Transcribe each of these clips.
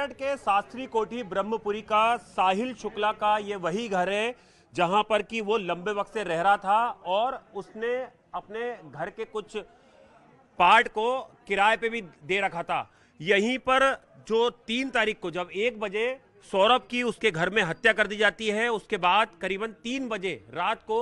मेरठ के शास्त्री कोठी ब्रह्मपुरी का साहिल शुक्ला का ये वही घर है जहां पर कि वो लंबे वक्त से रह रहा था और उसने अपने घर के कुछ पार्ट को किराए पे भी दे रखा था। यहीं पर जो 3 तारीख को जब 1 बजे सौरभ की उसके घर में हत्या कर दी जाती है, उसके बाद करीबन 3 बजे रात को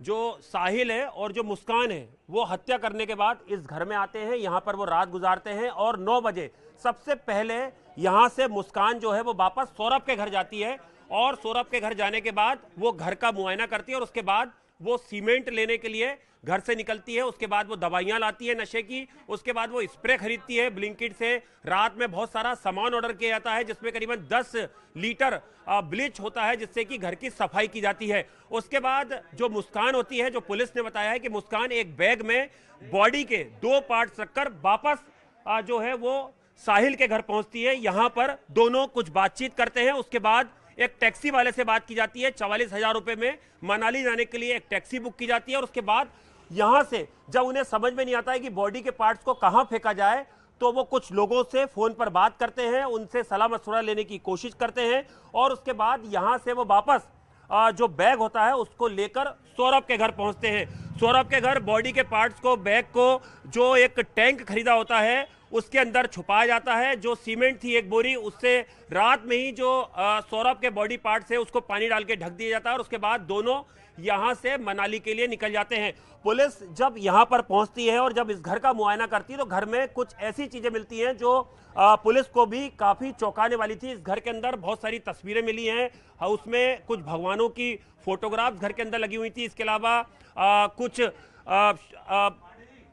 जो साहिल है और जो मुस्कान है वो हत्या करने के बाद इस घर में आते हैं, यहाँ पर वो रात गुजारते हैं और 9 बजे सबसे पहले यहाँ से मुस्कान जो है वो वापस सौरभ के घर जाती है और सौरभ के घर जाने के बाद वो घर का मुआयना करती है और उसके बाद वो सीमेंट लेने के लिए घर से निकलती है। उसके बाद वो दवाइयां लाती है नशे की, उसके बाद वो स्प्रे खरीदती है ब्लिंकिट से। रात में बहुत सारा सामान ऑर्डर किया जाता है जिसमें करीबन 10 लीटर ब्लीच होता है जिससे कि घर की सफाई की जाती है। उसके बाद जो मुस्कान होती है, जो पुलिस ने बताया है कि मुस्कान एक बैग में बॉडी के 2 पार्ट्स रखकर वापस जो है वो साहिल के घर पहुंचती है। यहां पर दोनों कुछ बातचीत करते हैं। उसके बाद एक टैक्सी वाले से बात की जाती है। 44,000 रुपए में मनाली जाने के लिए एक टैक्सी बुक की जाती है और उसके बाद यहां से जब उन्हें समझ में नहीं आता है कि बॉडी के पार्ट्स को कहां फेंका जाए तो वो कुछ लोगों से फोन पर बात करते हैं, उनसे सलाह मशवरा लेने की कोशिश करते हैं और उसके बाद यहां से वो वापस जो बैग होता है उसको लेकर सौरभ के घर पहुंचते हैं। सौरभ के घर बॉडी के पार्ट्स को, बैग को, जो एक टैंक खरीदा होता है उसके अंदर छुपाया जाता है। जो सीमेंट थी 1 बोरी, उससे रात में ही जो सौरभ के बॉडी पार्ट्स है उसको पानी डाल के ढक दिया जाता है और उसके बाद दोनों यहां से मनाली के लिए निकल जाते हैं। पुलिस जब यहां पर पहुंचती है और जब इस घर का मुआयना करती है तो घर में कुछ ऐसी चीजें मिलती हैं जो पुलिस को भी काफी चौंकाने वाली थी। इस घर के अंदर बहुत सारी तस्वीरें मिली हैं, उसमें कुछ भगवानों की फोटोग्राफ्स घर के अंदर लगी हुई थी। इसके अलावा कुछ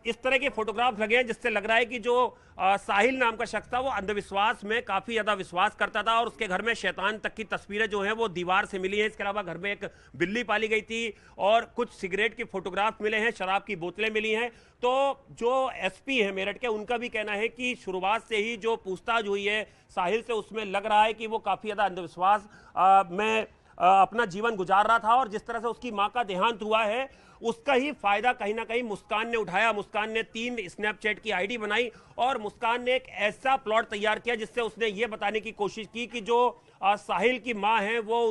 इस तरह के फोटोग्राफ लगे हैं जिससे लग रहा है कि जो साहिल नाम का शख्स था वो अंधविश्वास में काफी ज्यादा विश्वास करता था और उसके घर में शैतान तक की तस्वीरें जो हैं वो दीवार से मिली हैं। इसके अलावा घर में एक बिल्ली पाली गई थी और कुछ सिगरेट के फोटोग्राफ मिले हैं, शराब की बोतलें मिली हैं। तो जो एसपी है मेरठ के, उनका भी कहना है कि शुरुआत से ही जो पूछताछ हुई है साहिल से उसमें लग रहा है कि वो काफी ज्यादा अंधविश्वास में अपना जीवन गुजार रहा था और जिस तरह से उसकी मां का देहांत हुआ है उसका ही फायदा कहीं ना कहीं मुस्कान ने उठाया। मुस्कान ने 3 स्नैपचैट की आईडी बनाई और मुस्कान ने एक ऐसा प्लॉट तैयार किया जिससे उसने ये बताने की कोशिश की कि जो साहिल की मां है वो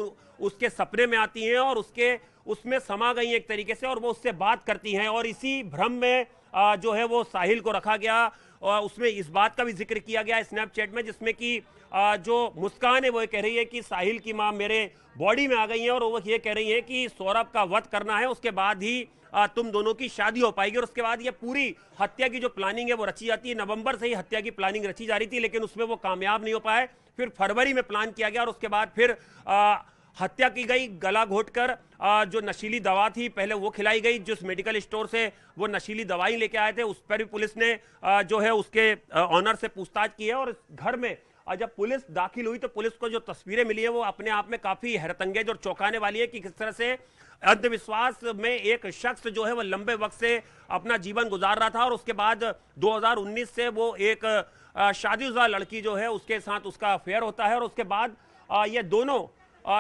उसके सपने में आती हैं और उसमें समा गई एक तरीके से और वो उससे बात करती हैं और इसी भ्रम में जो है वो साहिल को रखा गया। और उसमें इस बात का भी जिक्र किया गया स्नैपचैट में जिसमें कि जो मुस्कान है वो कह रही है कि साहिल की मां मेरे बॉडी में आ गई है और वो ये कह रही है कि सौरभ का वध करना है, उसके बाद ही तुम दोनों की शादी हो पाएगी। और उसके बाद ये पूरी हत्या की जो प्लानिंग है वो रची जाती है। नवंबर से ही हत्या की प्लानिंग रची जा रही थी लेकिन उसमें वो कामयाब नहीं हो पाए। फिर फरवरी में प्लान किया गया और उसके बाद फिर हत्या की गई। गला घोटकर जो नशीली दवा थी पहले वो खिलाई गई। जिस मेडिकल स्टोर से वो नशीली दवाई लेके आए थे उस पर भी पुलिस ने जो है उसके ऑनर से पूछताछ की है। और घर में जब पुलिस दाखिल हुई तो पुलिस को जो तस्वीरें मिली है वो अपने आप में काफी हैरतअंगेज और चौंकाने वाली है कि किस तरह से अंधविश्वास में एक शख्स जो है वो लंबे वक्त से अपना जीवन गुजार रहा था और उसके बाद 2019 से वो एक शादीशुदा लड़की जो है उसके साथ उसका अफेयर होता है और उसके बाद ये दोनों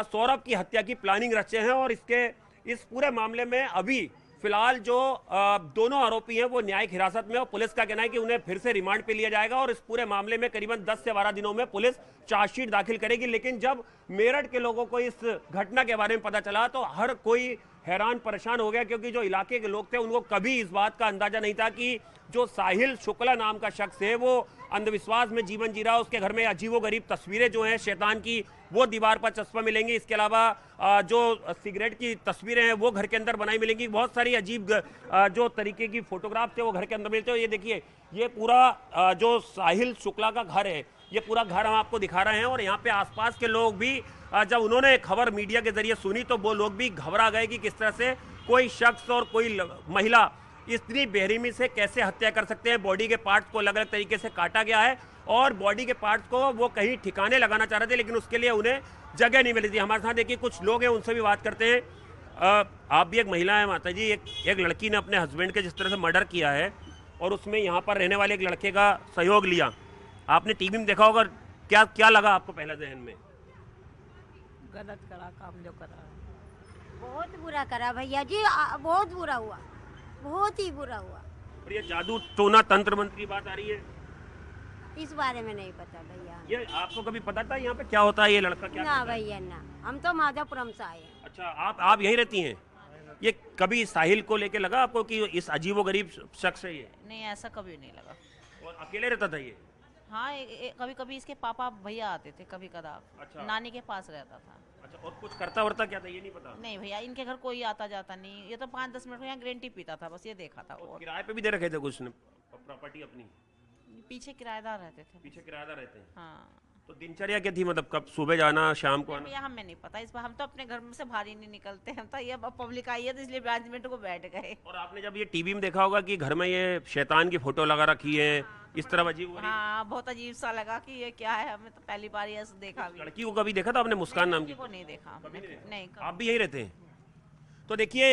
सौरभ की हत्या की प्लानिंग रचे हैं। और इस पूरे मामले में अभी फिलहाल जो दोनों आरोपी हैं वो न्यायिक हिरासत में और पुलिस का कहना है कि उन्हें फिर से रिमांड पे लिया जाएगा और इस पूरे मामले में करीबन 10 से 12 दिनों में पुलिस चार्जशीट दाखिल करेगी। लेकिन जब मेरठ के लोगों को इस घटना के बारे में पता चला तो हर कोई हैरान परेशान हो गया क्योंकि जो इलाके के लोग थे उनको कभी इस बात का अंदाजा नहीं था कि जो साहिल शुक्ला नाम का शख्स है वो अंधविश्वास में जीवन जी रहा है। उसके घर में अजीबोगरीब तस्वीरें जो हैं शैतान की वो दीवार पर चस्पा मिलेंगी। इसके अलावा जो सिगरेट की तस्वीरें हैं वो घर के अंदर बनाई मिलेंगी। बहुत सारी अजीब जो तरीके की फोटोग्राफ थे वो घर के अंदर मिलते हैं। ये देखिए, ये पूरा जो साहिल शुक्ला का घर है ये पूरा घर हम आपको दिखा रहे हैं और यहाँ पे आसपास के लोग भी जब उन्होंने खबर मीडिया के जरिए सुनी तो वो लोग भी घबरा गए कि किस तरह से कोई शख्स और कोई महिला इतनी बेरहमी से कैसे हत्या कर सकते हैं। बॉडी के पार्ट्स को अलग अलग तरीके से काटा गया है और बॉडी के पार्ट्स को वो कहीं ठिकाने लगाना चाह रहे थे लेकिन उसके लिए उन्हें जगह नहीं मिली थी। हमारे साथ देखिए कुछ लोग हैं, उनसे भी बात करते हैं। आप भी एक महिला है माता जी, एक लड़की ने अपने हस्बैंड के जिस तरह से मर्डर किया है और उसमें यहाँ पर रहने वाले एक लड़के का सहयोग लिया, आपने टीवी में देखा होगा, क्या लगा आपको पहला जहन में? गलत करा काम जो करा, बहुत बुरा करा भैया जी, बहुत बुरा हुआ, बहुत ही बुरा हुआ। और ये जादू टोना तंत्र मंत्र की बात आ रही है। इस बारे में नहीं पता भैया। ये आपको कभी पता था यहाँ पे क्या होता है, ये लड़का क्या ना करता है? भैया ना, हम तो माधवपुरम से आए हैं। अच्छा, आप यहीं रहती हैं? ये कभी साहिल को लेके लगा आपको कि इस अजीबोगरीब शख्स है ये, नहीं, ऐसा कभी नहीं लगा। और अकेले रहता था ये? हाँ, कभी कभी इसके पापा भैया आते थे, कभी कदार। अच्छा। नानी के पास रहता था। अच्छा, और कुछ करता वर्ता क्या था ये नहीं पता? नहीं भैया, इनके घर कोई आता जाता नहीं, ये तो 5-10 मिनट में यहाँ ग्रीन टी पीता था, बस ये देखा था। और और किराए पे भी दे रखे थे कुछ ने प्रॉपर्टी अपनी? पीछे किराएदार रहते थे। पीछे किराएदार रहते हैं। हाँ तो दिनचर्या क्या थी, मतलब कब सुबह जाना शाम को आना? भैया, हमें नहीं पता इस बार, हम तो अपने घर में से बाहर ही नहीं निकलते। हम तो ये पब्लिक आई है तो इसलिए 5 मिनट को बैठ गए। और आपने जब ये टीवी में देखा होगा कि घर में ये शैतान की फोटो लगा रखी है, इस तरह अजीब हो रही है। हाँ, बहुत अजीब सा लगा कि ये क्या है, हमें तो पहली बार ये देखा भी। लड़की को कभी देखा था आपने, मुस्कान नाम की? को नहीं देखा नहीं। आप भी यहीं रहते हैं? तो देखिए,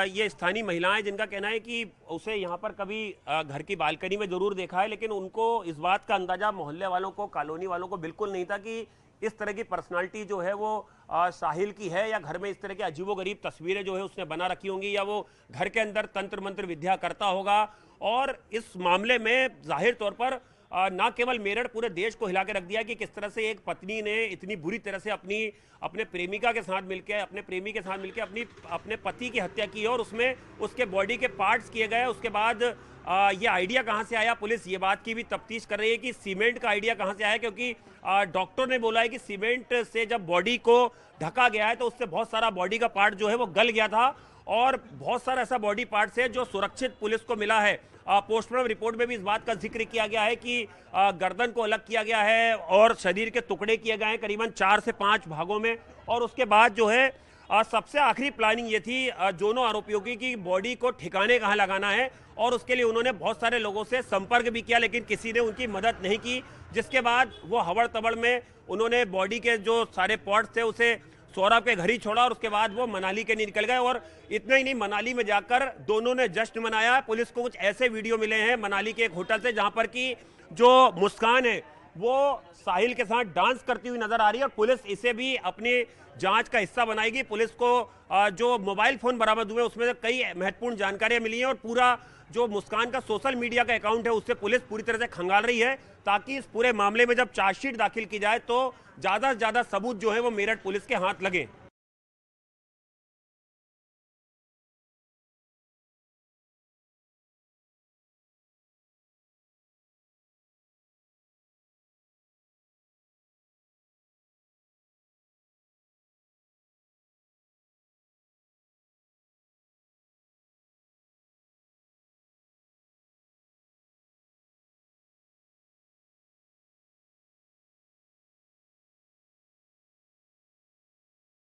ये स्थानीय महिलाएं जिनका कहना है कि उसे यहाँ पर कभी घर की बालकनी में जरूर देखा है, लेकिन उनको इस बात का अंदाजा मोहल्ले वालों को, कॉलोनी वालों को बिल्कुल नहीं था कि इस तरह की पर्सनालिटी जो है वो साहिल की है, या घर में इस तरह की अजीबोगरीब तस्वीरें जो है उसने बना रखी होंगी, या वो घर के अंदर तंत्र मंत्र विद्या करता होगा। और इस मामले में जाहिर तौर पर ना केवल मेरठ, पूरे देश को हिला के रख दिया कि किस तरह से एक पत्नी ने इतनी बुरी तरह से अपने प्रेमिका के साथ मिलकर, अपने प्रेमी के साथ मिलकर अपने पति की हत्या की है, और उसमें उसके बॉडी के पार्ट्स किए गए। उसके बाद ये आइडिया कहां से आया, पुलिस ये बात की भी तफ्तीश कर रही है कि सीमेंट का आइडिया कहां से आया, क्योंकि डॉक्टर ने बोला है कि सीमेंट से जब बॉडी को ढका गया है तो उससे बहुत सारा बॉडी का पार्ट जो है वो गल गया था, और बहुत सारा ऐसा बॉडी पार्ट्स है जो सुरक्षित पुलिस को मिला है। पोस्टमार्टम रिपोर्ट में भी इस बात का जिक्र किया गया है कि गर्दन को अलग किया गया है और शरीर के टुकड़े किए गए हैं करीबन 4 से 5 भागों में। और उसके बाद जो है सबसे आखिरी प्लानिंग ये थी दोनों आरोपियों की बॉडी को ठिकाने कहाँ लगाना है, और उसके लिए उन्होंने बहुत सारे लोगों से संपर्क भी किया, लेकिन किसी ने उनकी मदद नहीं की, जिसके बाद वो हवड़ तबड़ में उन्होंने बॉडी के जो सारे पार्ट्स थे उसे सौरभ के घर ही छोड़ा, और उसके बाद वो मनाली के लिए निकल गए। और इतना ही नहीं, मनाली में जाकर दोनों ने जश्न मनाया। पुलिस को कुछ ऐसे वीडियो मिले हैं मनाली के एक होटल से, जहां पर कि जो मुस्कान है वो साहिल के साथ डांस करती हुई नजर आ रही है, और पुलिस इसे भी अपनी जांच का हिस्सा बनाएगी। पुलिस को जो मोबाइल फोन बरामद हुए उसमें कई महत्वपूर्ण जानकारियां मिली हैं, और पूरा जो मुस्कान का सोशल मीडिया का अकाउंट है उससे पुलिस पूरी तरह से खंगाल रही है, ताकि इस पूरे मामले में जब चार्जशीट दाखिल की जाए तो ज्यादा से ज्यादा सबूत जो है वो मेरठ पुलिस के हाथ लगे।